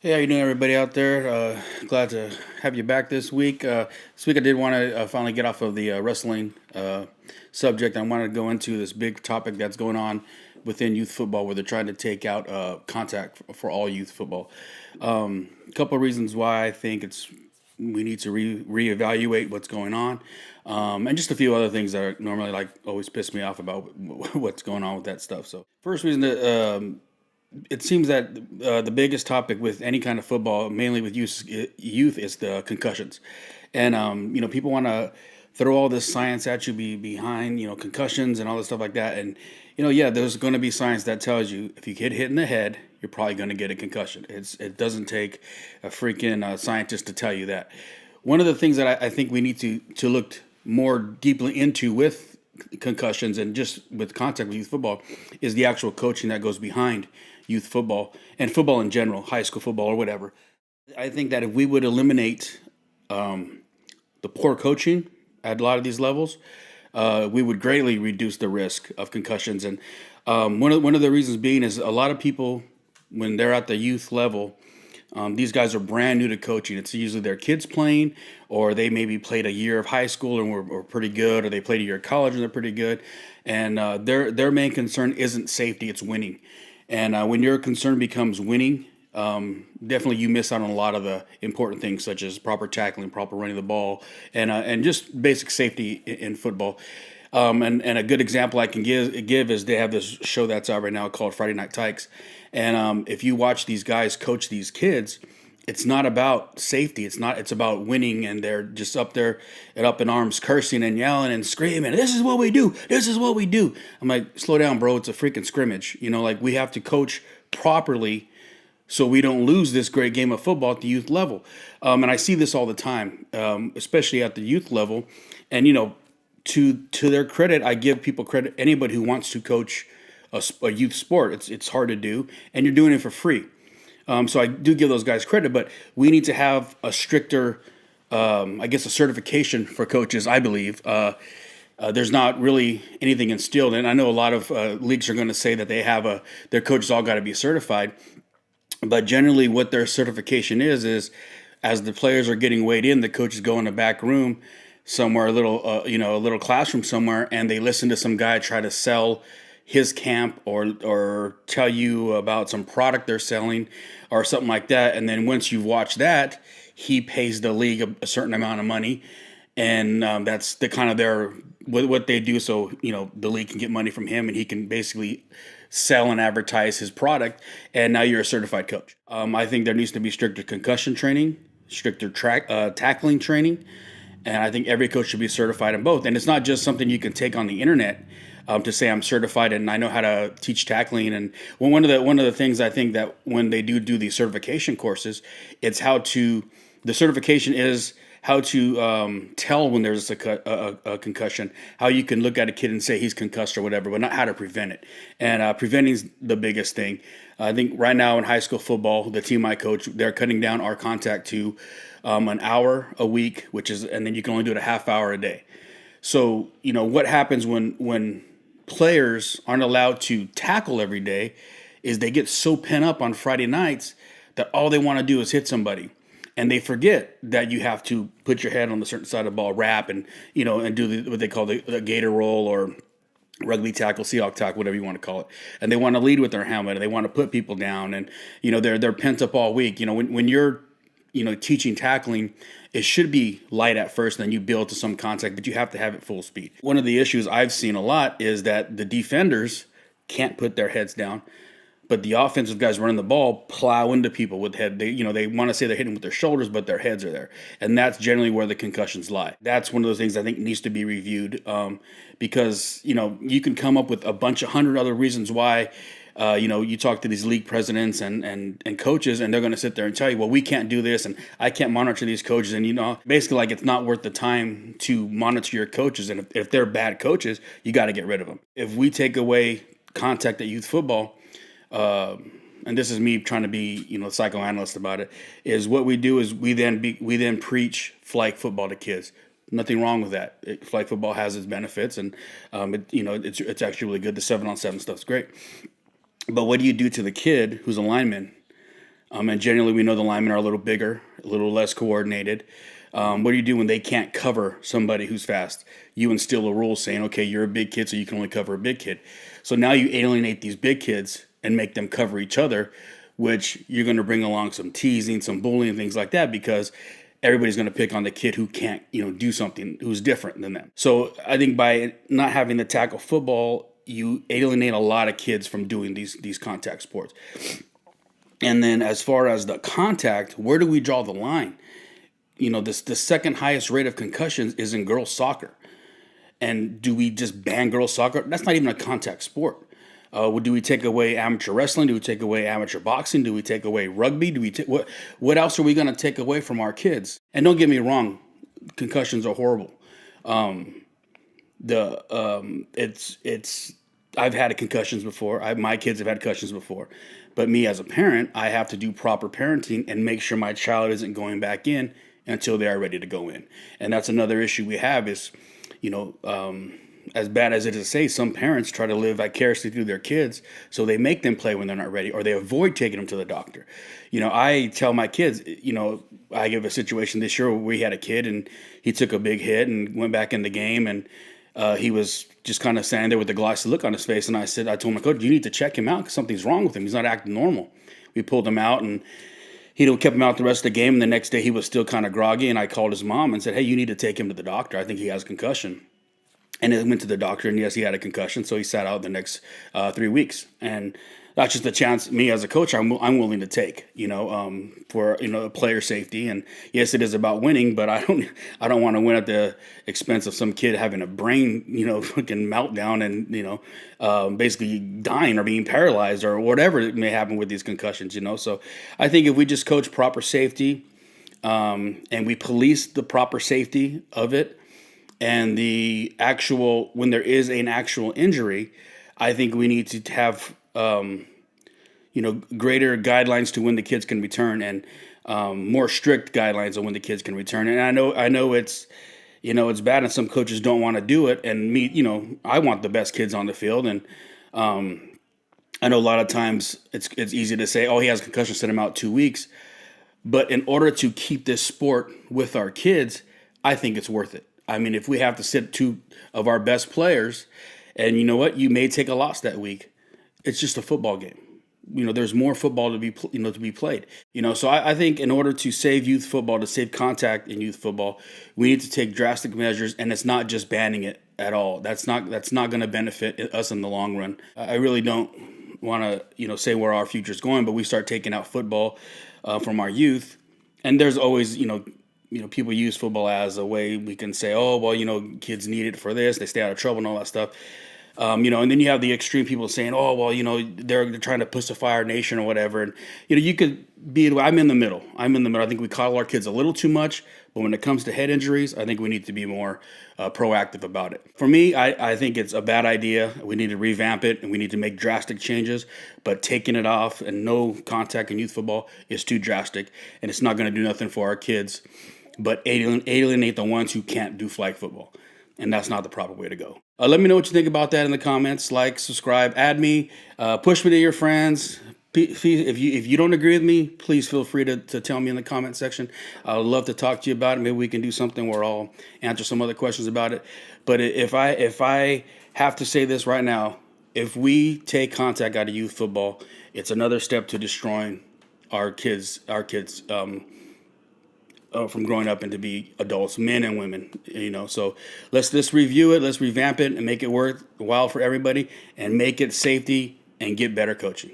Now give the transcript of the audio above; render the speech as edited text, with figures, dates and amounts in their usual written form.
Hey, how you doing, everybody out there? Glad to have you back this week. This week, I did want to finally get off of the wrestling subject. I wanted to go into this big topic that's going on within youth football, where they're trying to take out contact for all youth football. A couple of reasons why I think it's we need to reevaluate what's going on, and just a few other things that are normally like always piss me off about what's going on with that stuff. So, first reason that it seems that the biggest topic with any kind of football, mainly with youth is the concussions, and people want to throw all this science at you behind concussions and all this stuff like that, and yeah, there's going to be science that tells you if you get hit in the head, you're probably going to get a concussion. It doesn't take a freaking scientist to tell you that. One of the things that I think we need to look more deeply into with concussions and just with contact with youth football is the actual coaching that goes behind youth football and football in general, high school football or whatever. I think that if we would eliminate the poor coaching at a lot of these levels, we would greatly reduce the risk of concussions. And one of the reasons being is a lot of people, when they're at the youth level, these guys are brand new to coaching. It's usually their kids playing, or they maybe played a year of high school and were pretty good, or they played a year of college and they're pretty good. And their main concern isn't safety; it's winning. And when your concern becomes winning, definitely you miss out on a lot of the important things, such as proper tackling, proper running the ball, and just basic safety in football. And a good example I can give is they have this show that's out right now called Friday Night Tykes. And if you watch these guys coach these kids, it's not about safety. It's about winning, and they're just up there and up in arms, cursing and yelling and screaming. This is what we do. This is what we do. I'm like, slow down, bro. It's a freaking scrimmage. Like we have to coach properly so we don't lose this great game of football at the youth level. And I see this all the time, especially at the youth level. And to their credit, I give people credit. Anybody who wants to coach a youth sport, it's hard to do, and you're doing it for free. So I do give those guys credit, but we need to have a stricter, I guess, a certification for coaches. I believe there's not really anything instilled, and I know a lot of leagues are going to say that they have their coaches all got to be certified, but generally, what their certification is as the players are getting weighed in, the coaches go in the back room somewhere, a little classroom somewhere, and they listen to some guy try to sell his camp or tell you about some product they're selling or something like that. And then once you've watched that, he pays the league a certain amount of money, and that's the kind of their what they do. So the league can get money from him, and he can basically sell and advertise his product. And now you're a certified coach. I think there needs to be stricter concussion training, stricter tackling training. And I think every coach should be certified in both. And it's not just something you can take on the internet to say I'm certified and I know how to teach tackling. And one of the things I think that when they do these certification courses, it's the certification is how to tell when there's a concussion, how you can look at a kid and say he's concussed or whatever, but not how to prevent it. And preventing is the biggest thing. I think right now in high school football, the team I coach, they're cutting down our contact to an hour a week, and then you can only do it a half hour a day. So what happens when players aren't allowed to tackle every day is they get so pent up on Friday nights that all they want to do is hit somebody. And they forget that you have to put your head on the certain side of the ball, wrap, and and do what they call the gator roll or rugby tackle, Seahawk tackle, whatever you want to call it. And they want to lead with their helmet, and they want to put people down, and they're pent up all week. When you're teaching tackling, it should be light at first, and then you build to some contact, but you have to have it full speed. One of the issues I've seen a lot is that the defenders can't put their heads down, but the offensive guys running the ball plow into people with head. They want to say they're hitting with their shoulders, but their heads are there, and that's generally where the concussions lie. That's one of those things I think needs to be reviewed, because you can come up with a bunch of hundred other reasons why. You talk to these league presidents and coaches, and they're going to sit there and tell you, well, we can't do this, and I can't monitor these coaches, and basically like it's not worth the time to monitor your coaches, and if they're bad coaches, you got to get rid of them. If we take away contact at youth football, and this is me trying to be psychoanalyst about it, is what we do is we then preach flag football to kids. Nothing wrong with that. Flag football has its benefits, and it's actually really good. The 7-on-7 stuff's great. But what do you do to the kid who's a lineman And generally, we know the linemen are a little bigger, a little less coordinated. What do you do when they can't cover somebody who's fast? You instill a rule saying, okay, you're a big kid, so you can only cover a big kid. So now you alienate these big kids and make them cover each other, which you're going to bring along some teasing, some bullying, things like that, because everybody's going to pick on the kid who can't, do something, who's different than them. So I think by not having the tackle football, you alienate a lot of kids from doing these contact sports. And then as far as the contact, where do we draw the line? The second highest rate of concussions is in girls soccer. And do we just ban girls soccer? That's not even a contact sport. Do we take away amateur wrestling? Do we take away amateur boxing? Do we take away rugby? Do we what else are we going to take away from our kids? And don't get me wrong, concussions are horrible. It's I've had concussions before. My kids have had concussions before, but me as a parent, I have to do proper parenting and make sure my child isn't going back in until they are ready to go in. And that's another issue we have is, as bad as it is to say, some parents try to live vicariously through their kids, so they make them play when they're not ready, or they avoid taking them to the doctor. I tell my kids, I give a situation this year where we had a kid and he took a big hit and went back in the game, and he was just kind of standing there with a glassy look on his face. And I told my coach, you need to check him out because something's wrong with him. He's not acting normal. We pulled him out and he kept him out the rest of the game. And the next day he was still kind of groggy. And I called his mom and said, hey, you need to take him to the doctor. I think he has concussion. And it went to the doctor, and yes, he had a concussion, so he sat out the next 3 weeks. And that's just a chance me as a coach I'm willing to take, for player safety. And yes, it is about winning, but I don't want to win at the expense of some kid having a brain fucking meltdown and basically dying or being paralyzed or whatever it may happen with these concussions. So I think if we just coach proper safety, and we police the proper safety of it, and when there is an actual injury, I think we need to have greater guidelines to when the kids can return, and more strict guidelines on when the kids can return. And I know it's it's bad, and some coaches don't want to do it. And me, I want the best kids on the field, and I know a lot of times it's easy to say, oh, he has a concussion, send him out 2 weeks. But in order to keep this sport with our kids, I think it's worth it. I mean, if we have to sit 2 of our best players, and you know what, you may take a loss that week. It's just a football game. There's more football to be played. So I think in order to save youth football, to save contact in youth football, we need to take drastic measures, and it's not just banning it at all. That's not going to benefit us in the long run. I really don't want to say where our future is going, but we start taking out football from our youth, and there's always people use football as a way we can say, oh, well, kids need it for this, they stay out of trouble and all that stuff. And then you have the extreme people saying, oh, well, they're trying to pussify our nation or whatever. And, you could be, I'm in the middle. I think we coddle our kids a little too much, but when it comes to head injuries, I think we need to be more proactive about it. For me, I think it's a bad idea. We need to revamp it, and we need to make drastic changes, but taking it off and no contact in youth football is too drastic, and it's not going to do nothing for our kids, but alienate the ones who can't do flag football. And that's not the proper way to go. Let me know what you think about that in the comments. Like, subscribe, add me, push me to your friends. If you don't agree with me, please feel free to tell me in the comment section. I would love to talk to you about it. Maybe we can do something where I'll answer some other questions about it. But if I have to say this right now, if we take contact out of youth football, it's another step to destroying our kids from growing up and to be adults, men and women, So let's review it, let's revamp it, and make it worthwhile for everybody, and make it safety and get better coaching.